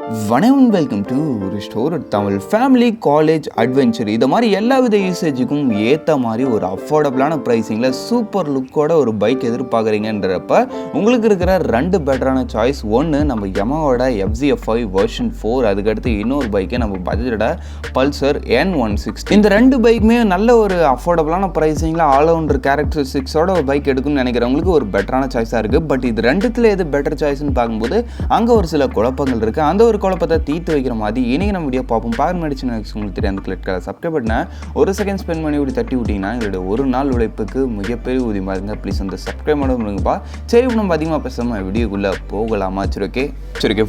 வணக்கம், welcome to restore Tamil. Family, college, adventure இது மாதிரி எல்லா வித யூசேஜுக்கும் ஏற்ற மாதிரி ஒரு அஃபோர்டபுளான ப்ரைஸிங்கில் சூப்பர் லுக்கோட ஒரு பைக் எதிர்பார்க்குறீங்கன்றப்ப உங்களுக்கு இருக்கிற ரெண்டு பெட்டரான சாய்ஸ். ஒன்று நம்ம யமாவோட FZ5 வெர்ஷன் 4, அதுக்கடுத்து இன்னொரு பைக்கை நம்ம பஜாஜோட பல்சர் N160. இந்த ரெண்டு பைக்குமே நல்ல ஒரு அஃபோர்டபுளான ப்ரைஸிங்கில் ஆல்ரவுண்டர் கேரக்டரிஸ்டிக்ஸோட ஒரு பைக் எடுக்கும்னு நினைக்கிறவங்களுக்கு ஒரு பெட்டரான சாய்ஸாக இருக்குது. பட் இது ரெண்டுத்தில் எது பெட்டர் சாய்ஸ்ன்னு பார்க்கும்போது அங்கே ஒரு சில குழப்பங்கள் இருக்குது. அந்த ஒரு குழப்பத்தை தீர்த்து வைக்கிற மாதிரி இன்னைக்கு நம்ம வீடியோ பார்ப்போம். பார் மெடிசன் உங்களுக்கு தெரியும், அந்த கிளிக் கலர் சப்ஸ்கிரைப் பண்ண ஒரு செகண்ட் ஸ்பெண்ட் பண்ணி இப்படி தட்டி விட்டீங்கன்னா எங்களோட ஒரு நாள் உழைப்புக்கு மிகப்பெரிய ஊதியமாக இருந்தால் ப்ளீஸ் அந்த சப்ஸ்கிரைப் பண்ணுங்கப்பா. சரி, இப்போ நம்ம அதிகமாக பேசாமல் வீடியோக்குள்ளே போகலாமா? சரி ஓகே.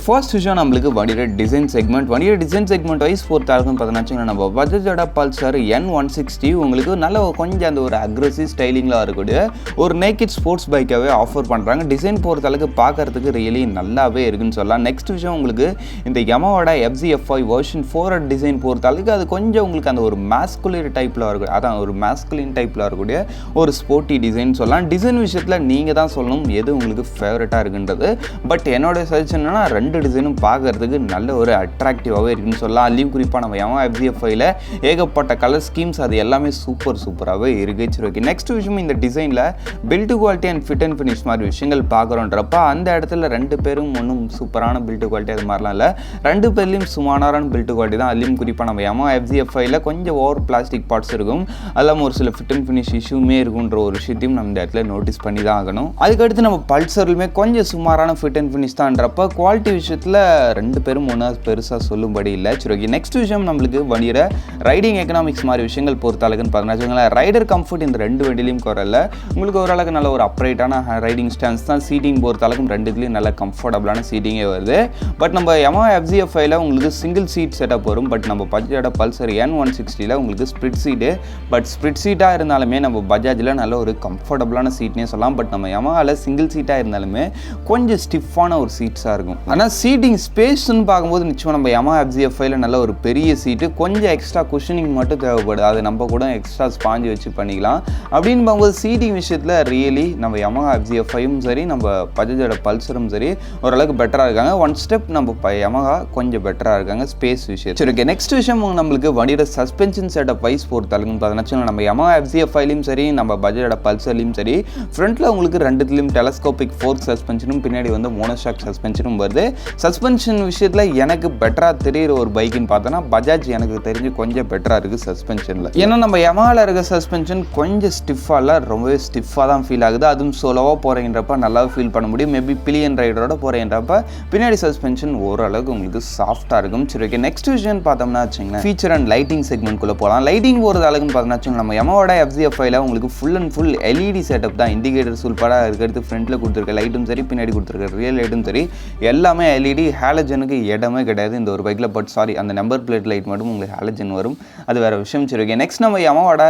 ஃபர்ஸ்ட் விஷயம் நம்மளுக்கு வண்டியோட டிசைன் செக்மெண்ட். வண்டியோட டிசைன் செக்மெண்ட் வைஸ் 4,000 பார்த்தீங்கன்னா நம்ம பஜாஜோட பல்சர் N160 உங்களுக்கு நல்ல கொஞ்சம் அந்த ஒரு அக்ரெசிவ் ஸ்டைலிங்கில் இருக்கக்கூடிய ஒரு நேக்கட் ஸ்போர்ட்ஸ் பைக்காகவே ஆஃபர் பண்ணுறாங்க. டிசைன் பொறுத்தளவுக்கு பார்க்கறதுக்கு ரியலி நல்லாவே இருக்குன்னு சொல்லலாம். நெக்ஸ்ட் விஷயம் உங்களுக்கு இந்த யமாவோட FZ5 வெர்ஷன் 4 டிசைன் பொறுத்தளவுக்கு அது கொஞ்சம் உங்களுக்கு அந்த ஒரு மாஸ்குலின் டைப்பில் இருக்கும். அதான் ஒரு மாஸ்குலின் டைப்பில் இருக்கக்கூடிய ஒரு ஸ்போர்ட்டி டிசைன் சொல்லலாம். டிசைன் விஷயத்தில் நீங்கள் தான் சொல்லணும் எது உங்களுக்கு ஃபேவரட்டாக இருக்குன்றது. பட் என்னோட சஜஷன் என்னன்னா ரெண்டு டிசைனும் பார்க்கறதுக்கு நல்ல ஒரு அட்ராக்டிவாகவே இருக்குன்னு சொல்லலாம். அதுலேயும் குறிப்பாக நம்ம யமா FZ5ல ஏகப்பட்ட கலர் ஸ்கீம்ஸ் அது எல்லாமே சூப்பராகவே இருக்குது. சரி ஓகே. நெக்ஸ்ட் விஷயம் இந்த டிசைனில் build quality and fit and finish மாதிரி விஷயங்கள் பார்க்குறோன்றப்ப அந்த இடத்துல ரெண்டு பேரும் ஒன்றும் சூப்பரான பில்ட் குவாலிட்டி அது மாதிரிலாம் இல்லை. ரெண்டு பேர்லையும் சுமாரான பில்ட் குவாலிட்டி தான். அதுலேயும் குறிப்பாக நம்ம யமா FZ5ல கொஞ்சம் ஓவர் பிளாஸ்டிக் பார்ட்ஸ் இருக்கும். அதெல்லாம் ஒரு சில ஃபிட் அண்ட் ஃபினிஷ் இஷ்யூமே இருக்குன்ற ஒரு விஷயத்தையும் நம்ம இந்த இடத்துல நோட்டீஸ் பண்ணி தான் ஆகணும். அதுக்கடுத்து நம்ம பல்சர்லுமே கொஞ்சம் சுமாரான ஃபிட் அண்ட் ஃபினிஷ் தான்றப்ப குவாலிட்டி விஷயத்தில் ரெண்டு பேரும் ஒன்றா பெருசாக சொல்லும்படி இல்லை. சரி ஓகே. நெக்ஸ்ட் விஷயம் நம்மளுக்கு வண்டியோட ரைடிங் எக்கனாமிக்ஸ் மாதிரி விஷயங்கள் பொறுத்தளவுக்குன்னு பார்த்தீங்கன்னா ரைடர் கம்ஃபர்ட் இந்த ரெண்டு வண்டியிலையும் குறையில உங்களுக்கு ஓரளவுக்கு நல்ல ஒரு அப்ரைட்டான ரைடிங் ஸ்டான்ஸ் தான். சீட்டிங் பொறுத்தளவுக்கும் ரெண்டுத்துலேயும் நல்ல கம்ஃபர்டபுளான சீட்டிங்கே வருது. பட் நம்ம யமா FZ5ல உங்களுக்கு சிங்கிள் சீட் செட்டப் வரும். பட் நம்ம பஜாஜோட பல்சர் N160ல உங்களுக்கு ஸ்ப்ளிட் சீட்டு. பட் ஸ்ப்ளிட் சீட்டாக இருந்தாலுமே நம்ம பஜாஜில் நல்ல ஒரு கம்ஃபர்டபுளான சீட்னே சொல்லலாம். பட் நம்ம யமாவில் சிங்கிள் சீட்டாக இருந்தாலுமே கொஞ்சம் ஸ்டிஃபான ஒரு சீட்ஸாக இருக்கும். ஆனால் சீட்டிங் ஸ்பேஸ்ன்னு பார்க்கும்போது நிச்சயமாக நம்ம யமா FZ5ல நல்ல ஒரு பெரிய சீட்டு, கொஞ்சம் எக்ஸ்ட்ரா குஷனிங் மட்டும் தேவைப்படுது. அது நம்ம கூட எக்ஸ்ட்ரா ஸ்பாஞ்சு வச்சு பண்ணிக்கலாம். அப்படின்னு பார்க்கும்போது சீட்டிங் விஷயத்தில் ரியலி நம்ம யமா FZ5ம் சரி நம்ம பஜாஜோட பல்சரும் சரி ஓரளவுக்கு பெட்டராக இருக்காங்க. ஒன் ஸ்டெப் நம்ம யமஹா கொஞ்சம் பெட்டராக இருக்காங்க ஸ்பேஸ் விஷயம். சரி ஓகே. நெக்ஸ்ட் விஷயம் நம்மளுக்கு வண்டியோட சஸ்பென்ஷன் செட்டப் வைஸ் பொறுத்தளவுன்னு பார்த்தீங்கன்னா நம்ம யமா FZ5லையும் சரி நம்ம பஜாஜோட பல்சர்லையும் சரி ஃப்ரண்ட்டில் உங்களுக்கு ரெண்டுத்துலையும் டெலஸ்கோபிக் ஃபோர்க் சஸ்பென்ஷனும் பின்னாடி வந்து மோனோஷாக் சஸ்பென்ஷனும் வருது. சஸ்பென்ஷன் விஷயத்தில் எனக்கு பெட்டராக தெரிகிற ஒரு பைக்குன்னு பார்த்தோன்னா பஜாஜ் எனக்கு தெரிஞ்சு கொஞ்சம் பெட்டராக இருக்குது சஸ்பென்ஷனில். ஏன்னா நம்ம யமாவில் இருக்க சஸ்பென்ஷன் கொஞ்சம் ஸ்டிஃபாக இல்லை, ரொம்பவே ஸ்டிஃபாக தான் ஃபீல் ஆகுது. அதுவும் சோலோவாக போகிறீங்கன்றப்ப நல்லாவே ஃபீல் பண்ண முடியும். மேபி பிலியன் ரைடரோட போகிறீங்கன்றப்ப பின்னாடி சஸ்பென்ஷன் ஓரளவுக்கு உங்களுக்கு சாஃப்டாக இருக்கும். சரி ஓகே. நெக்ஸ்ட் விஷயம் பார்த்தோம்னா வச்சுங்களேன் ஃபீச்சர் அண்ட் லைட்டிங் செக்மெண்ட்குள்ளே போகலாம். லைட்டிங் போகிறது அளவுக்குன்னு பார்த்தோம்னா வச்சுங்க நம்ம யமாவோட FZ5ல உங்களுக்கு full and full LED setup தான். இண்டிகேட்டர் சூப்பராக இருக்கிறது ஃப்ரண்ட்டில் கொடுத்துருக்க லைட்டும் சரி பின்னாடி கொடுத்துருக்க ரியல் லைட்டும் சரி எல்லாமே LED. ஹாலஜனுக்கு இடமே கிடையாது இந்த ஒரு பைக்கில். பட் சாரி, அந்த நம்பர் பிளேட் லைட் மட்டும் உங்களுக்கு ஹாலஜன் வரும், அது வேறு விஷயம். சரி ஓகே. நெக்ஸ்ட் நம்ம யமாவோட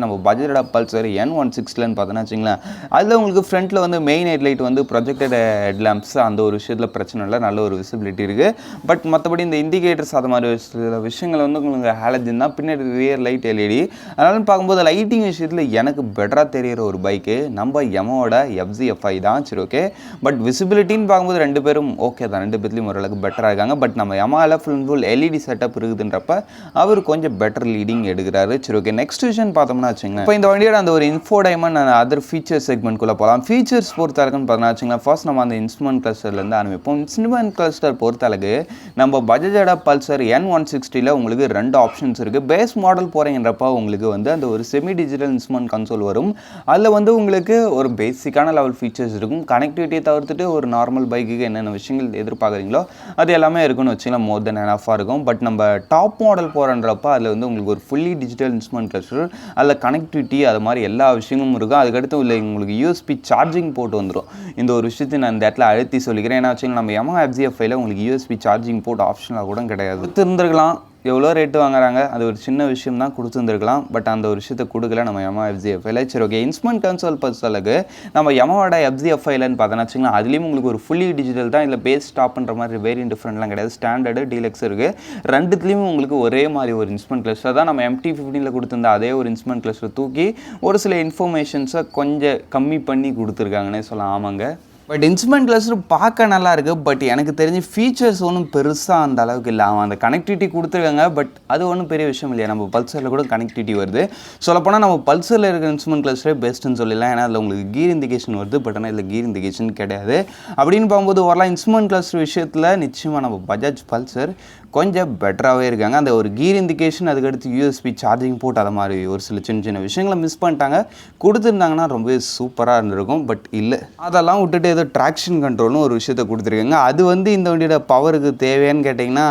நம்ம பஜாஜோட பல்சர் N160லன்னு பார்த்தோன்னா வச்சுங்களேன் அதில் உங்களுக்கு ஃப்ரண்ட்டில் வந்து மெயின் ஹெட் லைட் வந்து ப்ரொஜெக்டட் ஹெட் லேம்ப்ஸ், அந்த ஒரு விஷயத்தில் பிரச்சனை இல்லை, நல்ல ஒரு விசிபிலிட்டி இருக்குது. பட் மற்றபடி இந்த இண்டிகேட்டர்ஸ் அது மாதிரி சில விஷயங்கள் வந்து உங்களுக்கு ஹாலஜன் தான், பின்னாடி ரியர் லைட் LED. அதனால பார்க்கும்போது லைட்டிங் விஷயத்தில் எனக்கு பெட்டராக தெரிகிற ஒரு பைக்கு நம்ம யமாவோட FZ5 தான். சரி ஓகே. பட் விசிபிலிட்டின்னு பார்க்கும்போது ரெண்டு பேரும் ஓகே தான், ரெண்டு பேர்லையும் ஓரளவுக்கு பெட்டராக இருக்காங்க. பட் நம்ம யமாவில் ஃபுல் LED செட்டப் இருக்குதுன்றப்ப அவர் கொஞ்சம் பெட்டர் லீடிங் எடுக்கிறாரு. சரி ஓகே. நெக்ஸ்ட் விஷயம் பார்த்தோம்னா வச்சுங்க இப்போ இந்த வண்டியோட அந்த ஒரு இன்ஃபோடைன்மெண்ட் அண்ட் அதர் ஃபீச்சர் செக்மெண்ட்குள்ளே போகலாம். ஃபீச்சர்ஸ் பொறுத்தளவுக்குன்னு பார்த்தோம்னா வச்சுங்களேன் ஃபர்ஸ்ட் நம்ம அந்த இன்ஸ்ட்ருமெண்ட் கிளஸ்டர்லேருந்து ஆரம்பிப்போம். இன்ஸ்ட்ருமெண்ட் கிளஸ்டர் பொறுத்தளவுக்கு நம்ம பஜாஜோட பல்சர் N160ல உங்களுக்கு ரெண்டு ஆப்ஷன்ஸ் இருக்குது. பேஸ் மாடல் போகிறீங்கன்றப்ப உங்களுக்கு வந்து அந்த ஒரு செமி டிஜிட்டல் இன்ஸ்ட்ருமெண்ட் கன்சோல் வரும். அதில் வந்து உங்களுக்கு ஒரு பேசிக்கான லெவல் ஃபீச்சர்ஸ் இருக்கும். கனெக்டிவிட்டியை தவிர்த்துட்டு ஒரு நார்மல் பைக்குக்கு என்னென்ன விஷயங்கள் எதிர்பார்க்குறீங்களோ அது எல்லாமே இருக்குன்னு வச்சுக்கலாம், மோர் தென் எனஃபாக இருக்கும். பட் நம்ம டாப் மாடல் போகிறன்றப்ப அதில் வந்து உங்களுக்கு ஒரு ஃபுல்லி டிஜிட்டல் இன்ஸ்ட்ருமெண்ட் கிளஸ்டர், அதில் கனெக்டிவிட்டி அது மாதிரி எல்லா விஷயமும் இருக்கும். அதுக்கடுத்து இல்லை உங்களுக்கு USB சார்ஜிங் போட்டு வந்துடும். இந்த ஒரு விஷயத்தை நான் இந்த இடத்துல அழுத்தி சொல்லிக்கிறேன். ஏன்னா வச்சுங்க நம்ம யமா FZ5ல உங்களுக்கு USB சார்ஜிங் போட்டு ஆப்ஷனாக கூட கிடையாது. இருந்திருக்கலாம், எவ்வளோ ரேட்டு வாங்குறாங்க, அது ஒரு சின்ன விஷயம் தான், கொடுத்துருந்துருக்கலாம். பட் அந்த ஒரு விஷயத்தை கொடுக்கல நம்ம யமா FZ5ல. சரி ஓகே. இன்ஸ்ட்ருமெண்ட் கன்சோல் பொறுத்தளவுக்கு நம்ம யமாவோட FZ5லன்னு பார்த்தோன்னா வச்சுங்களேன் அதுலேயும் உங்களுக்கு ஒரு ஃபுல்லி டிஜிட்டல் தான். இல்லை பேஸ் டாப்ன்ற மாதிரி வேரியன்ட் டிஃப்ரெண்ட்லாம் கிடையாது, ஸ்டாண்டர்டு டீலக்ஸ் இருக்குது. ரெண்டுத்துலேயும் உங்களுக்கு ஒரே மாதிரி ஒரு இன்ஸ்ட்ருமெண்ட் கிளஸ்டர் தான். நம்ம MT15ல கொடுத்துருந்த அதே ஒரு இன்ஸ்ட்ருமெண்ட் கிளஸ்டர் தூக்கி ஒரு சில இன்ஃபர்மேஷன்ஸை கொஞ்சம் கம்மி பண்ணி கொடுத்துருக்காங்கன்னே சொல்லலாம். ஆமாங்க, பட் இன்ஸ்ட்ருமெண்ட் கிளஸ்டர் பார்க்க நல்லா இருக்குது. பட் எனக்கு தெரிஞ்சு ஃபீச்சர்ஸ் ஒன்றும் பெருசாக அந்த அளவுக்கு இல்லை. அவன் அந்த கனெக்டிவிட்டி கொடுத்துருக்காங்க, பட் அது ஒன்றும் பெரிய விஷயம் இல்லையா. நம்ம பல்சரில் கூட கனெக்டிவிட்டி வருது. சொல்லப்போனால் நம்ம பல்சரில் இருக்கிற இன்ஸ்ட்ருமெண்ட் கிளஸ்டரே பெஸ்ட்டுன்னு சொல்லலாம். ஏன்னா அதில் உங்களுக்கு கீர் இண்டிகேஷன் வருது, பட் ஆனால் இதில் கீர் இண்டிகேஷன் கிடையாது. அப்படின்னு பார்க்கும்போது வரலாம் இன்ஸ்ட்ருமெண்ட் கிளஸ்டர் விஷயத்தில் நிச்சயமாக நம்ம பஜாஜ் பல்சர் கொஞ்சம் பெட்டராகவே இருக்காங்க. அந்த ஒரு கீர் இண்டிகேஷன், அதுக்கடுத்து யூஎஸ்பி சார்ஜிங் போர்ட், அதை மாதிரி ஒரு சில சின்ன சின்ன விஷயங்களை மிஸ் பண்ணிட்டாங்க. கொடுத்துருந்தாங்கன்னா ரொம்பவே சூப்பராக இருந்திருக்கும். பட் இல்லை, அதெல்லாம் விட்டுட்டு ஏதோ ட்ராக்ஷன் கண்ட்ரோல்னு ஒரு விஷயத்தை கொடுத்துருக்காங்க. அது இந்த வண்டியோட பவருக்கு தேவையான்னு கேட்டிங்கன்னா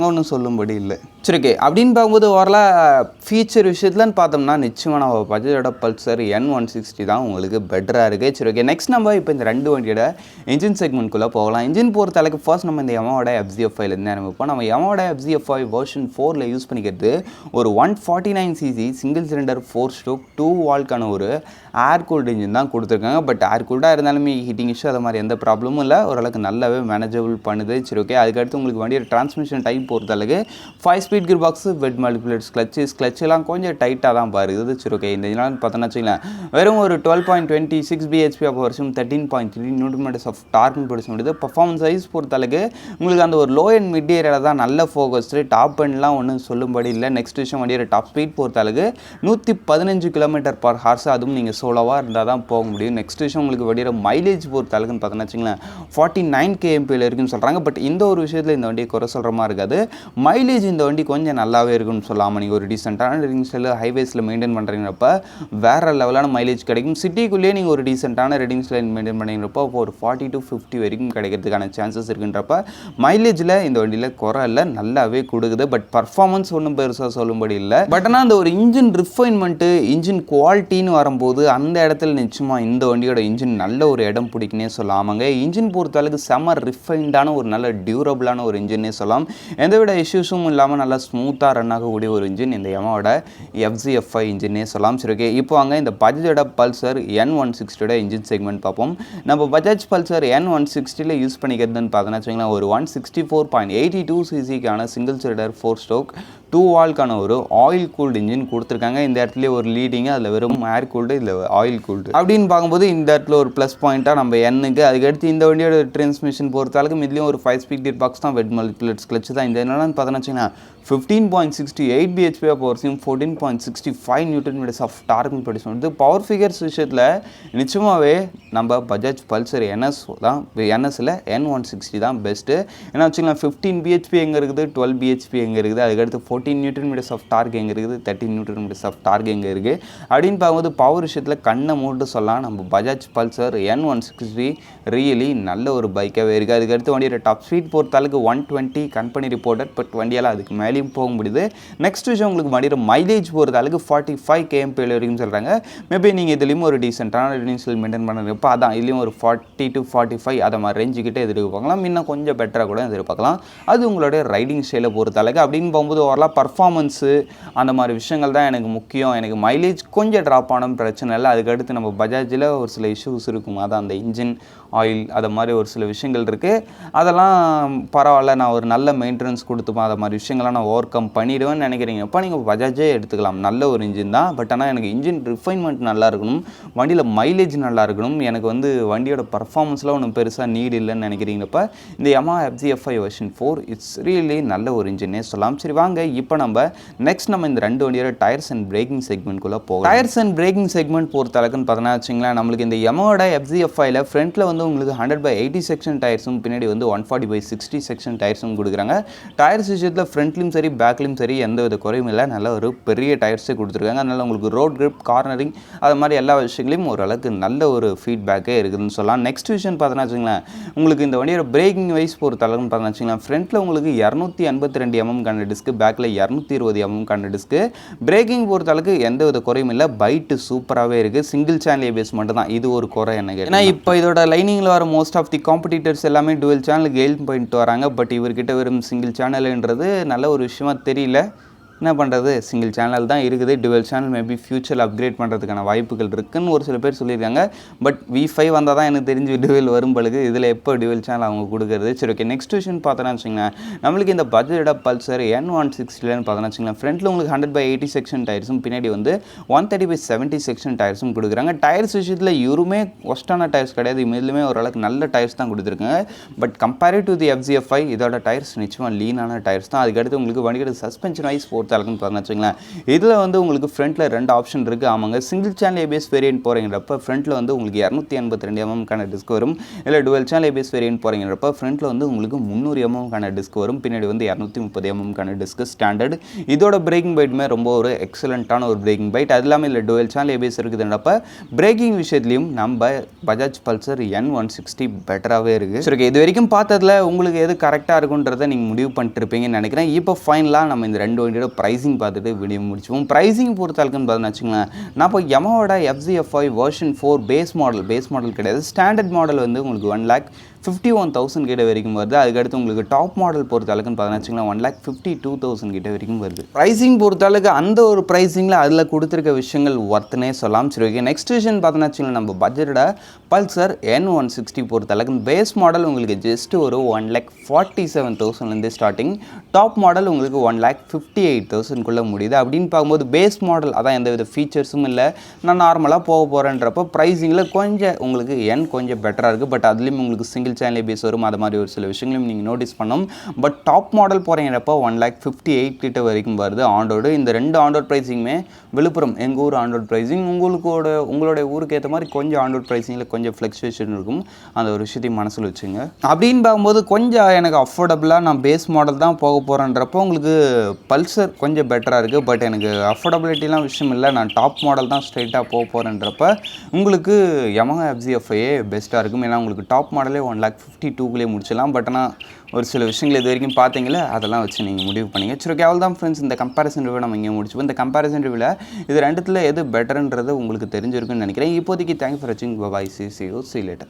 ஒன்றும் சொல்லும்படி இல்லை. சரி, ஓகே. அப்படின்னு பார்க்கும்போது வரல ஃபீச்சர் விஷயத்துலன்னு பார்த்தோம்னா நிச்சயமாக நம்ம பஜாஜோட பல்சர் N160 தான் உங்களுக்கு பெட்டராக இருக்குது. சரி, ஓகே. நெக்ஸ்ட் நம்ம இப்போ இந்த ரெண்டு வண்டியோட இன்ஜின் செக்மெண்ட்குள்ளே போகலாம். இன்ஜின் பொறுத்த அளவுக்கு ஃபர்ஸ்ட் நம்ம இந்த Yamaha FZ5லேருந்து ஆரம்பிப்போம். நம்ம Yamaha FZ5 வெர்ஷன் 4ல் யூஸ் பண்ணிக்கிறது ஒரு 149cc சிங்கிள் சிலிண்டர் 4-stroke 2 வால்க்கான ஒரு ஏர் கூல்டு இன்ஜின் தான் கொடுத்துருக்காங்க. பட் ஏர் கூல்டாக இருந்தாலுமே ஹீட்டிங் இஷ்யூ அது மாதிரி எந்த ப்ராப்ளமும் இல்லை. ஓரளவுக்கு நல்லாவே மேனேஜபிள் பண்ணுது. சரி, ஓகே. அதுக்கடுத்து உங்களுக்கு வண்டியோட டிரான்ஸ்மிஷன் டைப் பொறுத்த அளவுக்கு 5 ஸ்பீட் கியர் பாக்ஸு, வெட் மல்டிப்ளேட்ஸ் கிளச்செல்லாம் கொஞ்சம் டைட்டாக தான் பாருது. சரி, ஓகே. இந்த இதனால் பார்த்தோன்னா வச்சுக்கலாம் வெறும் ஒரு 12.26 bhp அப்போ வருஷம் 13.3 Nm ஆஃப் டார்க்னு ப்ரொடியூஸ் பண்ணுது. பர்ஃபார்மன்ஸ் சைஸ் பொறுத்த அளவுக்கு உங்களுக்கு அந்த ஒரு லோ அண்ட் மிட் ஏரியாவில் தான் நல்ல ஃபோக்கஸ்டு. டாப் அண்ட்லாம் ஒன்றும் சொல்லும்படி இல்லை. நெக்ஸ்ட் விஷயம் வண்டியோட டாப் ஸ்பீட் பொறுத்த அளவுக்கு 115 km/h, அதுவும் நீங்கள் சோலோவாக இருந்தால் தான் போக முடியும். நெக்ஸ்ட் விஷயம் உங்களுக்கு வண்டியோட மைலேஜ் பொறுத்த அளவுக்குன்னு பார்த்தோன்னா வச்சுங்களேன் 49 kmpl இருக்குன்னு சொல்கிறாங்க. பட் இந்த ஒரு விஷயத்தில் இந்த வண்டியை குறை சொல்கிற மாதிரி இருக்காது. மைலேஜ் இந்த வண்டி கொஞ்சம் நல்லாவே இருக்குன்னு சொல்லலாம். நீங்கள் ஒரு டீசெண்டான ரீடிங் ஸ்டைல் ஹைவேஸில் மெயின்டைன் பண்ணுறீங்கிறப்ப வேறு லெவலான மைலேஜ் கிடைக்கும். சிட்டிக்குள்ளேயே நீங்கள் ஒரு டீசெண்டான ரீடிங் ஸ்டைல் மெயின்டைன் பண்ணிங்கிறப்ப ஒரு 40 to 50 வரைக்கும் கிடைக்கிறதுக்கான சான்சஸ் இருக்குன்றப்ப மைலேஜில் இந்த வண்டியில் குறை இல்லை, நல்லாவே கொடுக்குது. பட் பர்ஃபார்மன்ஸ் ஒன்றும் பெருசாக சொல்லும்படி இல்லை. பட் ஆனால் அந்த ஒரு இன்ஜின் ரிஃபைன்மெண்ட்டு, இன்ஜின் குவாலிட்டின்னு வரும்போது அந்த இடத்துல நிச்சயமாக இந்த வண்டியோட இன்ஜின் நல்ல ஒரு இடம் பிடிக்குன்னே சொல்லலாமாங்க. இன்ஜின் பொறுத்த அளவுக்கு செம்ம ரிஃபைன்டான ஒரு நல்ல டியூரபிளான ஒரு இன்ஜின்னே சொல்லலாம். எந்தவித இஷ்யூஸும் இல்லாமல் நல்லா ஸ்மூத்தாக ரன் ஆகக்கூடிய ஒரு இன்ஜின் இந்த Yamaha FZ5 இன்ஜினே சொல்லலாம். சரி, ஓகே. இப்போ அங்கே இந்த பஜாஜோட பல்சர் N160 இன்ஜின் செக்மெண்ட் பார்ப்போம். நம்ம பஜாஜ் பல்சர் N160 யூஸ் பண்ணிக்கிறதுன்னு பார்த்தோன்னா வச்சுக்கலாம் ஒரு 164.82cc சிங்கிள் சிலிண்டர் 4-stroke 2 வால்க்கான ஒரு ஆயில் கூல்டு இன்ஜின் கொடுத்துருக்காங்க. இந்த இடத்துல ஒரு லீடிங்கு, அதில் வெறும் ஏர் கூல்டு, இல்லை ஆயில் கூல்டு அப்படின்னு பார்க்கும்போது இந்த இடத்துல ஒரு ப்ளஸ் பாயிண்ட்டாக நம்ம Nக்கு. அதுக்கடுத்து இந்த வண்டியோட டிரான்ஸ்மிஷன் பொறுத்தாலும் இதுலேயும் ஒரு 5 ஸ்பீட் கியர் பாக்ஸ் தான், வெட் மல்டிப்ளேட்ஸ் கிளச் தான். இந்த என்னென்னு பார்த்தோன்னா வச்சுங்கன்னா 15.68 bhp அப்போ வருஷம் 14.65 Nm ஆஃப் டார்க்னு ப்ரொடியூஸ் பண்ணுது. பவர் ஃபிகர்ஸ் விஷயத்தில் நிச்சயமாகவே நம்ம பஜாஜ் பல்சர் NSல் N160 தான் பெஸ்ட்டு. ஏன்னா வச்சுக்கலாம் 15 bhp எங்கே இருக்குது, 12 bhp எங்கே இருக்குது, அதுக்கடுத்து 14 Nm ஆஃப் டார்க் எங்கே இருக்குது, 13 Nm ஆஃப் டார்க் எங்கே இருக்குது அப்படின்னு பார்க்கும்போது பவர் விஷயத்தில் கண்ணை மூட்டு சொல்லலாம் நம்ம பஜாஜ் பல்சர் N160 ரியலி நல்ல ஒரு பைக்காகவே இருக்குது. அதுக்கடுத்து வண்டியோட டாப் ஸ்பீட் பொறுத்தளவுக்கு 120 கம்பெனி ரிப்போர்ட்டட். பட் வண்டியால் அதுக்கு மேலேயும் போக முடியுது. நெக்ஸ்ட் விஷயம் உங்களுக்கு வண்டியோட மைலேஜ் பொறுத்தளவுக்கு 45 kmpl வரைக்கும் சொல்கிறாங்க. மேபி நீங்கள் இதுலேயும் ஒரு டீசெண்டான ரீடிங்ஸில் மெயின்டைன் பண்ணுறப்போ அதான் இதுலேயும் ஒரு 40 to 45 அதை மாதிரி ரேஞ்சுக்கிட்டே எதிர்பார்க்கலாம். இன்னும் கொஞ்சம் பெட்டராக கூட எதிர்பார்க்கலாம். அது உங்களுடைய ரைடிங் ஸ்டைலை பொறுத்தளவுக்கு. அப்படின்னு போகும்போது வரலாம் பர்ஃபார்மன்ஸு அந்த மாதிரி விஷயங்கள் தான் எனக்கு முக்கியம். எனக்கு மைலேஜ் கொஞ்சம் ட்ராப் ஆனும் பிரச்சனை இல்லை. அதுக்கடுத்து நம்ம பஜாஜில் ஒரு சில இஷ்யூஸ் இருக்கும், அதான் அந்த இன்ஜின் ஆயில் அது மாதிரி ஒரு சில விஷயங்கள் இருக்குது. அதெல்லாம் பரவாயில்ல, நான் ஒரு நல்ல மெயின்டெனன்ஸ் கொடுத்துப்பேன், அதை மாதிரி விஷயங்கள்லாம் நான் ஓவர் கம் பண்ணிவிடுவேன்னு நினைக்கிறீங்க. இப்போ நீங்கள் பஜாஜே எடுத்துக்கலாம், நல்ல ஒரு இன்ஜின் தான். பட் ஆனால் எனக்கு இன்ஜின் ரிஃபைன்மெண்ட் நல்லா இருக்கணும், வண்டியில் மைலேஜ் நல்லா இருக்கணும். எனக்கு வண்டியோட பர்ஃபார்மன்ஸில் ஒன்றும் பெருசாக நீட் இல்லைன்னு நினைக்கிறீங்கப்ப இந்த Yamaha FZ5 version 4 it's really நல்ல ஒரு இன்ஜினே சொல்லலாம். சரி, வாங்க இப்போ நம்ம நெக்ஸ்ட் இந்த ரெண்டு வண்டியோட டயர்ஸ் அண்ட் பிரேக்கிங் செக்மெண்ட்குள்ளே போகும். டயர்ஸ் அண்ட் பிரேக்கிங் செக்மெண்ட் பொறுத்த அளவுக்குன்னு பார்த்தோன்னா வச்சுங்களேன், நம்மளுக்கு இந்த Yamaha FZ5ல ஃப்ரண்ட்டில் உங்களுக்கு 100/80 செக்ஷன் டயர்ஸும், பின்னாடி 140/60 செக்ஷன் டயர்ஸும் கொடுக்குறாங்க. டயர்ஸ் விஷயத்தில் ஃப்ரண்ட்லையும் சரி பேக்லையும் சரி எந்த வித குறையும் இல்லை, நல்ல ஒரு பெரிய டயர்ஸே கொடுத்துருக்காங்க. அதனால் உங்களுக்கு ரோட் கிரிப், கார்னரிங் அது மாதிரி எல்லா விஷயங்களையும் ஓரளவுக்கு நல்ல ஒரு ஃபீட்பேக்கே இருக்குதுன்னு சொல்லலாம். நெக்ஸ்ட் விஷயம் பார்த்தோன்னா வச்சுங்களேன், உங்களுக்கு இந்த வண்டியோட பிரேக்கிங் வைஸ் பொறுத்த அளவுன்னு பார்த்தோன்னா வச்சுங்களேன், ஃப்ரண்ட்டில் உங்களுக்கு 252 mm கண்ட டிஸ்க்கு, பேக்கில் 220 mm கண்ட டிஸ்க்கு. பிரேக்கிங் பொறுத்த அளவுக்கு எந்த வித குறையும் இல்லை, பைட்டு சூப்பராகவே இருக்குது. சிங்கிள் சேனல் ஏபிஎஸ் மட்டும் தான், இது ஒரு குறை எனக்கு. ஏன்னா இப்போ இதோட லைனிங்கில் வர மோஸ்ட் ஆஃப் தி காம்படிட்டர்ஸ் எல்லாமே டுவெல் சேனல் கெயில் பண்ணிட்டு வராங்க. பட் இவர்கிட்ட வெறும் சிங்கிள் சேனல்ன்றது நல்ல ஒரு விஷயமா தெரியல. என்ன பண்ணுறது, சிங்கிள் சேனல் தான் இருக்குது. டுவெல் சேனல் மேபி ஃபியூச்சரில் அப்கிரேட் பண்ணுறதுக்கான வாய்ப்புகள் இருக்குதுன்னு ஒரு சில பேர் சொல்லியிருக்காங்க. பட் V5 வந்தால் தான் எனக்கு தெரிஞ்சு டுவெல் வரும் பழுகு. இதில் எப்போ டுவெல் சேனல் அவங்க கொடுக்குறது. சரி ஓகே, நெக்ஸ்ட் விஷயம் பார்த்தோன்னா வச்சுங்களேன், நம்மளுக்கு இந்த பட்ஜெட்டோட பல்சர் N160 பார்த்தோன்னா வச்சுங்களேன், ஃப்ரண்ட்டில் உங்களுக்கு 100/80 செக்ஷன் டயர்ஸும் பின்னாடி வந்து 130/70 செக்ஷன் டயர்ஸும் கொடுக்குறாங்க. டயர்ஸ் விஷயத்தில் இவருமே ஒஸ்டான டயர்ஸ் கிடையாது, இதிலுமே ஓரளவுக்கு நல்ல டயர்ஸ் தான் கொடுத்துருக்காங்க. பட் கம்பேரிவ் டு தி FZF5 இதோட டயர்ஸ் நிச்சயமாக லீனான டயர்ஸ் தான். அதுக்கடுத்து உங்களுக்கு வண்டியோட சஸ்பென்ஷன் வைஸ் பொறுத்த அளவுக்குன்னு பார்த்தா வச்சுங்களேன், இதில் வந்து உங்களுக்கு ஃப்ரண்ட்டில் 2 ஆப்ஷன் இருக்குது. ஆமாங்க, சிங்கிள் சேனல் ABS வேரியன்ட் போகிறீங்கிறப்ப ஃப்ரண்ட்டில் வந்து உங்களுக்கு 282 mm டிஸ்க் வரும். இல்லை டுவெல் சேனல் ABS வேரியன்ட் போகிறீங்கிறப்ப ஃப்ரண்ட்டில் வந்து உங்களுக்கு 300 mm டிஸ்க் வரும். பின்னாடி வந்து 230 mm டிஸ்க் ஸ்டாண்டர்ட். இதோட பிரேக்கிங் பைட்டுமே ரொம்ப ஒரு எக்ஸலண்ட்டான ஒரு பிரேக்கிங் பைட். அது இல்லாமல் இல்லை டுவெல் சேனல் ABS இருக்குதுன்றப்ப பிரேக்கிங் விஷயத்துலையும் நம்ம பஜாஜ் பல்சர் N160 பெட்டராகவே இருக்குது. சரி, இது வரைக்கும் பார்த்ததில் உங்களுக்கு எது கரெக்டாக இருக்குன்றதை நீங்கள் முடிவு பண்ணிட்டு இருப்பீங்கன்னு நினைக்கிறேன். இப்போ ஃபைனலாக நம்ம இந்த 2 வண்டியோட ப்ரைஸிங் பார்த்துட்டு வீடியோ முடிச்சுவோம். ப்ரைஸிங் பொறுத்தாளுக்குன்னு பார்த்தீங்கன்னா வச்சுங்களேன், நான் இப்போ Yamaha FZF5 version 4 base model கிடையாது, ஸ்டாண்டர்ட் மாடல் வந்து உங்களுக்கு 1,51,000 கிட்ட வரைக்கும் வருது. அதுக்கடுத்து உங்களுக்கு டாப் மாடல் பொறுத்தாளுக்குன்னு பார்த்தீங்கன்னா வச்சுங்களேன் 1,52,000 கிட்ட வரைக்கும் வருது. ப்ரைஸிங் பொறுத்தாளுக்கு அந்த ஒரு ப்ரைஸிங்கில் அதில் கொடுத்துருக்க விஷயங்கள் ஒர்த்துனே சொல்லலாம். சரி ஓகே, நெக்ஸ்ட் விஷயம் பார்த்தீங்கன்னா வச்சுங்களேன், நம்ம பட்ஜெட்டோட பல்சர் N160 பொறுத்தளவுக்கு பேஸ் மாடல் உங்களுக்கு ஜஸ்ட் ஒரு 1,47,000 ஸ்டார்டிங். டாப் மாடல் உங்களுக்கு 1,58,000 முடியுது. அப்படின்னு பார்க்கும்போது பேஸ் மாடல் அதான் எந்த வித ஃபீச்சர்ஸும் இல்லை, நான் நார்மலாக போக போகிறேன்றப்போ ப்ரைஸிங்கில் கொஞ்சம் உங்களுக்கு கொஞ்சம் பெட்டராக இருக்குது. பட் அதுலேயும் உங்களுக்கு சிங்கிள் சேனல் ABS வரும். அது மாதிரி ஒரு சில விஷயங்களையும் நீங்கள் நோட்டீஸ் பண்ணணும். பட் டாப் மாடல் போகிறீங்கிறப்போ 1,58,000 கிட்ட வரைக்கும் வருது ஆண்டோடு. இந்த 2 ஆண்டோட் ப்ரைஸிங்குமே விழுப்புரம் எங்கள் ஊர் ஆண்டோட் ப்ரைஸிங். உங்களுடைய ஊருக்கு ஏற்ற மாதிரி கொஞ்சம் ஆண்டோட் ப்ரைஸிங்கில் கொஞ்சம் ஃப்ளக்சுவேஷன் இருக்கும். அந்த ஒரு விஷயத்தையும் மனசில் வச்சுங்க. அப்படின்னு பார்க்கும்போது கொஞ்சம் எனக்கு அஃபோர்டபுளாக நான் பேஸ் மாடல் தான் போக போகிறேன்றப்போ உங்களுக்கு பல்சர் கொஞ்சம் பெட்டராக இருக்குது. பட் எனக்கு அஃபோர்டபிலிட்டிலாம் விஷயம் இல்லை, நான் டாப் மாடல் தான் ஸ்ட்ரைட்டாக போக போகிறேன்றப்ப உங்களுக்கு Yamaha FZF5 பெஸ்ட்டாக இருக்கும். ஏன்னா உங்களுக்கு டாப் மாடலே 1,52,000 முடிச்சிடலாம். பட் ஆனால் ஒரு சில விஷயங்கள் இது வரைக்கும் பார்த்தீங்களே, அதெல்லாம் வச்சு நீங்கள் முடிவு பண்ணிங்க. சரி ஓகே, அவ்வளோ தான் ஃப்ரெண்ட்ஸ், இந்த கம்பேரிசன் ரிவ்யூ நம்ம இங்கே முடிச்சுப்போம். இந்த கம்பேரிசன் ரிவ்யூவில் இது ரெண்டுத்தில் எது பெட்டர்ன்றது உங்களுக்கு தெரிஞ்சிருக்குன்னு நினைக்கிறேன். இப்போதைக்கு தேங்க்ஸ் ஃபார் வாட்சிங். Bye, see you later.